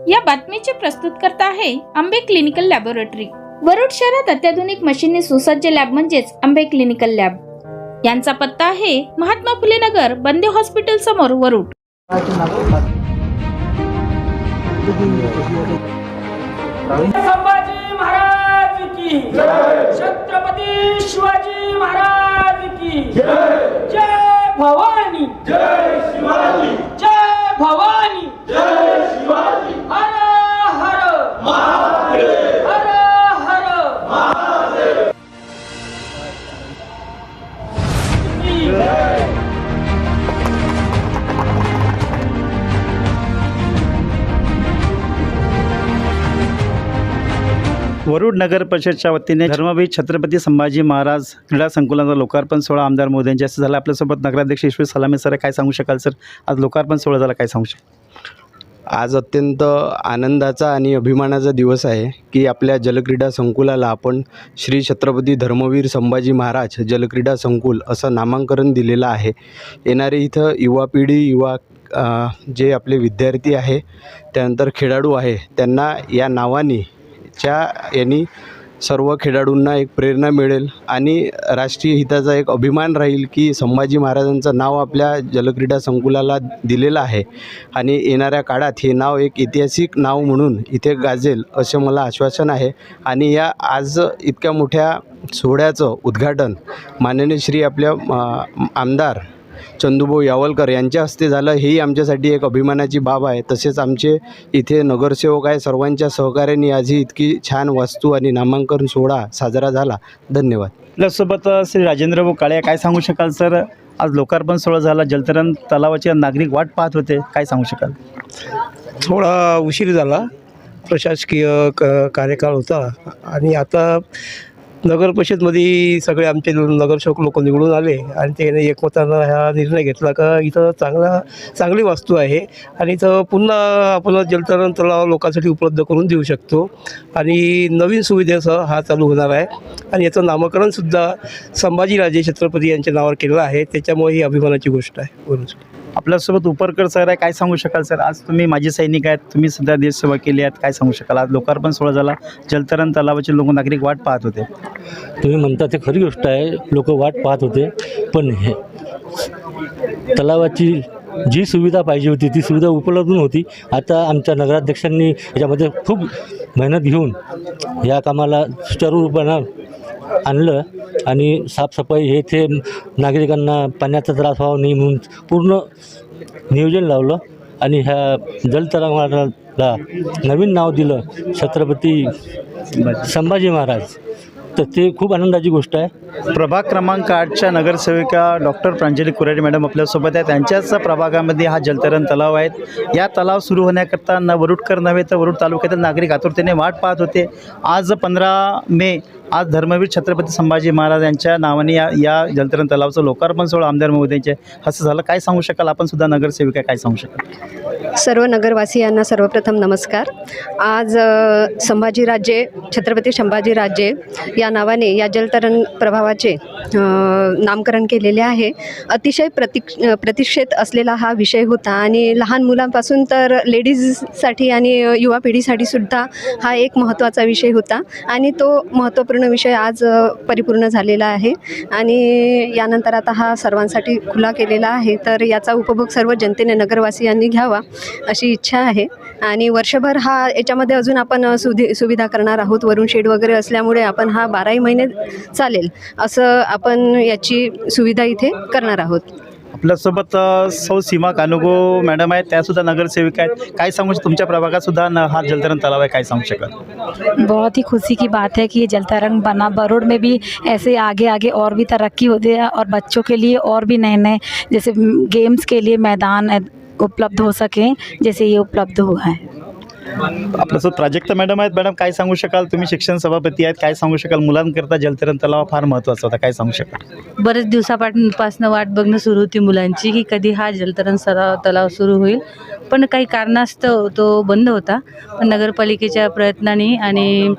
या बातमीचे प्रस्तुतकर्ता आहे आंबे क्लिनिकल लॅबोरेटरी। वरुड शहरात अत्याधुनिक मशीनने सुसज्ज लॅब म्हणजेच आंबे क्लिनिकल लॅब। यांचा पत्ता आहे महात्मा फुले नगर, बंदे हॉस्पिटल समोर, वरुड। संभाजी महाराज की जय, छत्रपती शिवाजी महाराज की जय, जय भवानी, जय शिवाजी, जय भवानी, जय शिवाजी, हर हर महादेव, हर हर महादेव की जय। वरुड नगर परिषदच्या वतीने धर्मवीर छत्रपती संभाजी महाराज क्रीडा संकुलाचा लोकार्पण सोहळा आमदार मोदयांच्या हस्ते झाला। आपल्यासोबत नगराध्यक्ष ईश्वर सलामे सर, काय सांगू शकाल सर? आज लोकार्पण सोहळा झाला, काय सांगू शकाल? आज अत्यंत आनंदाचा आणि अभिमानाचा दिवस आहे की आपल्या जलक्रीडा संकुलाला आपण श्री छत्रपती धर्मवीर संभाजी महाराज जलक्रीडा संकुल असं नामांकन दिलेलं आहे। येणारे इथं युवा पिढी, जे आपले विद्यार्थी आहे, त्यानंतर खेळाडू आहे, त्यांना या नावाने यांनी सर्व खेळाडूंना एक प्रेरणा मिळेल आणि राष्ट्रीय हिताचा एक अभिमान राहील की संभाजी महाराजांचं नाव आपल्या जलक्रीडा संकुलाला दिलेलं आहे आणि येणाऱ्या काळात हे नाव एक ऐतिहासिक नाव म्हणून इथे गाजेल असे मला आश्वासन आहे। आणि या आज इतक्या मोठ्या सोहळ्याचं उद्घाटन माननीय श्री आपल्या आमदार चंदूभाऊ यावलकर यांच्या हस्ते झालं, हेही आमच्यासाठी एक अभिमानाची बाब आहे। तसेच आमचे इथे नगरसेवक आहे, सर्वांच्या सहकार्याने आज ही इतकी छान वास्तू आणि नामांकन सोहळा साजरा झाला। धन्यवाद। आपल्यासोबत श्री राजेंद्रभाऊ काळे, काय सांगू शकाल सर? आज लोकार्पण सोहळा झाला, जलतरण तलावाचे नागरिक वाट पाहत होते, काय सांगू शकाल? थोडा उशीर झाला, प्रशासकीय कार्यकाळ होता आणि आता नगर परिषदमध्ये सगळे आमचे नगरसेवक लोक निवडून आले आणि त्याने एकमतानं हा निर्णय घेतला का इथं चांगली वास्तू आहे आणि इथं पुन्हा आपण जलतरण तलाव लोकांसाठी उपलब्ध करून देऊ शकतो आणि नवीन सुविधेसह हा चालू होणार आहे आणि याचं नामकरणसुद्धा संभाजीराजे छत्रपती यांच्या नावावर केलेलं आहे। त्याच्यामुळे ही अभिमानाची गोष्ट आहे। वरून आपल्यासोबत उपरकर सर आहे, काय सांगू शकाल सर? आज तुम्ही माजी सैनिक आहेत, तुम्ही सुद्धा देशसेवा केली आहेत, काय सांगू शकाल? आज लोकार्पण सोहळा झाला, जलतरण तलावाचे नागरिक वाट पाहत होते। तुम्ही म्हणता ते खरी गोष्ट आहे, लोक वाट पाहत होते, पण हे तलावाची जी सुविधा पाहिजे होती ती सुविधा उपलब्ध नव्हती। आता आमच्या नगराध्यक्षांनी याच्यामध्ये खूप मेहनत घेऊन या कामाला सुचारू रूपानं आणलं आणि साफसफाई हे ते नागरिकांना पाण्याचा त्रास व्हावा नाही म्हणून पूर्ण नियोजन लावलं आणि ह्या जलतलावाला नवीन नाव दिलं छत्रपती संभाजी महाराज, तर ते खूप आनंदाची गोष्ट आहे। प्रभाग क्रमांक 8च्या नगरसेविका डॉक्टर प्रांजली कुराडे मॅडम आपल्यासोबत आहेत। त्यांच्याच प्रभागामध्ये हा जलतरण तलाव आहे। या तलाव सुरू होण्याकरता वरुडकर नव्हे तर वरुड तालुक्यातील नागरिक आतुरतेने वाट पाहत होते। आज 15 मे आज धर्मवीर छत्रपती संभाजी महाराज यांच्या नावाने या जलतरण तलावाचं लोकार्पण सोहळा आमदार महोदयांच्या हस्ते झालं, काय सांगू शकाल? आपण सुद्धा नगरसेविका, काय सांगू शकाल? सर्व नगरवासियांना सर्वप्रथम नमस्कार। आज संभाजीराजे छत्रपती संभाजीराजे या नावाने या जलतरण प्रभावाचे नामकरण केलेले आहे। अतिशय प्रतिष्ठित असलेला हा विषय होता आणि लहान मुलांपासून तर लेडीजसाठी आणि युवा पिढीसाठी सुद्धा हा एक महत्त्वाचा विषय होता आणि तो महत्त्वपूर्ण विषय आज परिपूर्ण झालेला आहे आणि यानंतर आता हा सर्वांसाठी खुला केलेला आहे। तर याचा उपभोग सर्व जनतेने, नगरवासियांनी घ्यावा अशी इच्छा आहे आणि वर्षभर हा याच्यामध्ये अजून आपण सुविधा करणार आहोत। वरून शेड वगैरे असल्यामुळे आपण हा 12 महिने चालेल असं आपण याची सुविधा इथे करणार आहोत। आपल्यासोबत सौ सीमा कानुगो मॅडम आहेत, त्यासुद्धा नगरसेविका आहेत, काय सांगू? तुमच्या प्रभागात सुद्धा हा जलतरण तलाव है, काय सांगू शकाल? बहुत ही खुशी की बात है कि ये जलतरण बना। वरुड में भी ऐसे आगे आगे और भी तरक्की होती है और बच्चों के लिए और भी नए नए जैसे गेम्स के लिए मैदान उपलब्ध हो सके, जैसे ये उपलब्ध हुआ है। आपल्यासोबत प्राजक्ता मॅडम आहेत। मॅडम, काय सांगू शकाल? तुम्ही शिक्षण सभापती आहेत, काय सांगू शकाल? मुलांकरता जलतरण तलाव फार महत्त्वाचा होता, काय सांगू शकाल? बरेच दिवसापासून वाट बघणं सुरू होती मुलांची की कधी हा जलतरण तलाव सुरू होईल, पण काही कारणास्तव तो बंद होता। पण नगरपालिकेच्या प्रयत्नांनी आणि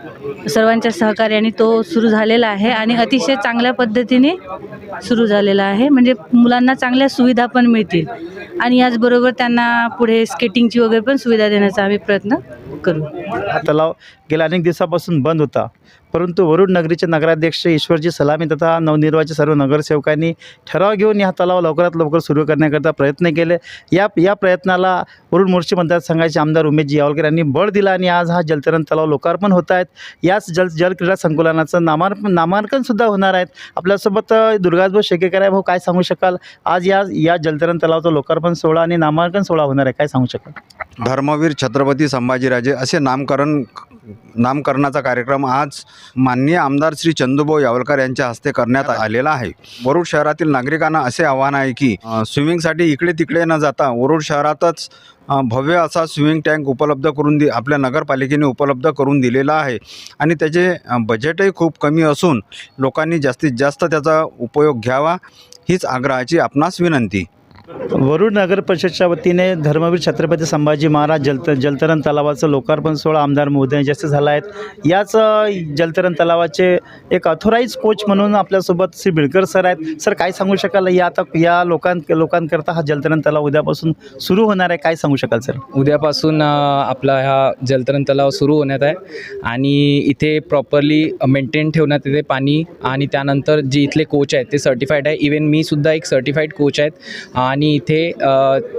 सर्वांच्या सहकार्याने तो सुरू झालेला आहे आणि अतिशय चांगल्या पद्धतीने सुरू झालेला आहे। म्हणजे मुलांना चांगल्या सुविधा पण मिळतील आणि याचबरोबर त्यांना पुढे स्केटिंगची वगैरे पण सुविधा देण्याचा आम्ही प्रयत्न करू. हा तलाव गेल्या अनेक दिवसापासून बंद होता, परंतु वरुड नगरीचे नगराध्यक्ष ईश्वरजी सलामी तथा नवनिर्वाचित सर्व नगरसेवकांनी ठराव घेऊन हा तलाव लवकरात लवकर सुरू करण्याकरता प्रयत्न केले. या प्रयत्नाला वरुड मोर्चे मतदारसंघाचे आमदार उमेशजी यावलकर यांनी बळ दिला आणि आज हा जलतरण तलाव लोकार्पण होत आहेत. याच जलक्रीडा संकुलाचं नामांकनसुद्धा होणार आहेत. आपल्यासोबत दुर्गासभाऊ शेकेकर आहे. भाऊ, काय सांगू शकाल? आज या जलतरण तलावाचं लोकार्पण सोहळा आणि नामांकन सोहळा होणार आहे, काय सांगू शकाल? धर्मवीर छत्रपती संभाजीराजे असे नामकरणाचा कार्यक्रम आज माननीय आमदार श्री चंदूभाऊ यावलकर यांच्या हस्ते करण्यात आलेला आहे. वरुड शहरातील नागरिकांना असे आव्हान आहे की स्विमिंगसाठी इकडे तिकडे न जाता वरुड शहरातच भव्य असा स्विमिंग टँक उपलब्ध करून आपल्या नगरपालिकेने उपलब्ध करून दिलेला आहे आणि त्याचे बजेटही खूप कमी असून लोकांनी जास्तीत जास्त त्याचा उपयोग घ्यावा हीच आग्रहाची आपणास विनंती. वरुड नगर परिषदच्या वतीने धर्मवीर छत्रपती संभाजी महाराज जलतरण तलावाचं लोकार्पण सोहळा आमदार महोदय जास्त झाला आहे. याच जलतरण तलावाचे एक ऑथोराईज कोच म्हणून आपल्यासोबत श्री बिडकर सर आहेत. सर, काय सांगू शकाल? या लोकांकरता हा जलतरण तलाव उद्यापासून सुरू होणार आहे, काय सांगू शकाल सर? उद्यापासून आपला हा जलतरण तलाव सुरू होण्यात आहे आणि इथे प्रॉपरली मेंटेन ठेवण्यात येते पाणी आणि त्यानंतर जे इथले कोच आहेत ते सर्टिफाईड आहे. इवन मी सुद्धा एक सर्टिफाईड कोच आहेत आणि इथे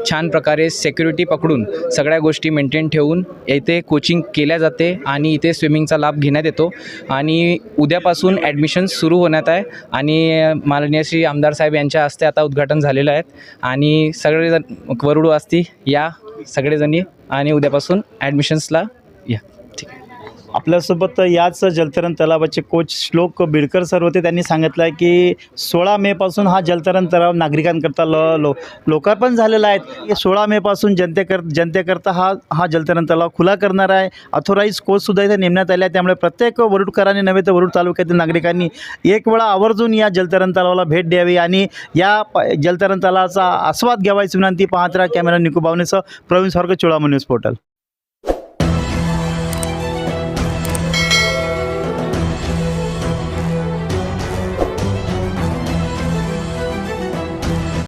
छान प्रकारे सिक्युरिटी पकडून सगळ्या गोष्टी मेंटेन ठेवून इथे कोचिंग केल्या जाते आणि इथे स्विमिंगचा लाभ घेण्यात येतो आणि उद्यापासून ॲडमिशन्स सुरू होण्यात आहे आणि माननीय श्री आमदार साहेब यांच्या हस्ते आता उद्घाटन झालेलं आहे आणि सगळेजण वरुडवासी या सगळेजणी आणि उद्यापासून ॲडमिशन्सला या. ठीक आहे. आपल्यासोबत याच जलतरण तलावाचे कोच श्लोक बिडकर सर होते. त्यांनी सांगितलं आहे की 16 मेपासून हा जलतरण तलाव नागरिकांकरता लोकार्पण झालेला आहे. 16 मेपासून जनतेकरता हा जलतरण तलाव खुला करणार आहे. ऑथोराईज कोचसुद्धा इथे नेमण्यात आले आहे. त्यामुळे प्रत्येक वरुडकरांनी नव्हे तर वरुड तालुक्यातील नागरिकांनी एक वेळा आवर्जून या जलतरण तलावाला भेट द्यावी आणि या जलतरण तलावाचा आस्वाद घ्यावा अशी विनंती. पाहत राहा. कॅमेरा निकू बावनेसह प्रवीण सावरकर, चोळामणी न्यूज पोर्टल.